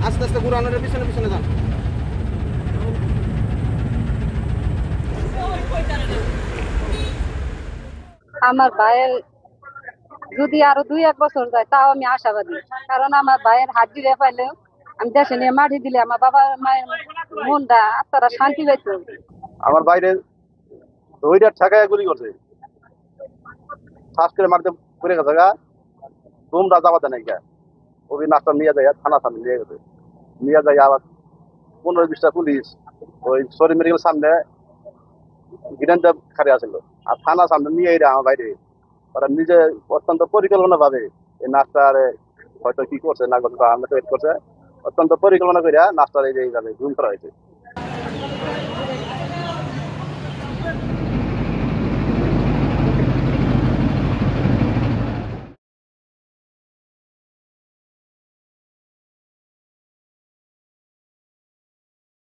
আস্তে আস্তে ঘুরানোর পিছনে পিছনে যান। আমার ভাইয়ের যদি আরো 2-1 বছর যায় তাও আমি আশাবাদী, কারণ আমার ভাইয়ের হাড্ডি রে পাইলে আমি দেশে নিয়ে মাটি দিলে আমার বাবা মায়ের মনটা আত্মারা শান্তি পাইত। আমার বাইরে দইটা ঠেকায় গুলি করছে, শ্বাস করে মারতে পড়ে গেছে গা, তোমরা যাবাতে নাই গা। ওই নাস্তা নিয়ে যায় থানা সামনে নিয়ে গেছে, নিয়ে যায় আবার 15-20টা পুলিশ ওই শরীর মেডিকেল সামনে গিরানটা খারে আসলো, আর থানা সামনে নিয়ে এরা আমার বাইরে ওরা নিজে অত্যন্ত পরিকল্পনা ভাবে এই নাস্তার হয়তো কি করছে না করছে আমরা তো করছে, অত্যন্ত পরিকল্পনা করে নাস্তার এইভাবে গুম করা হয়েছে।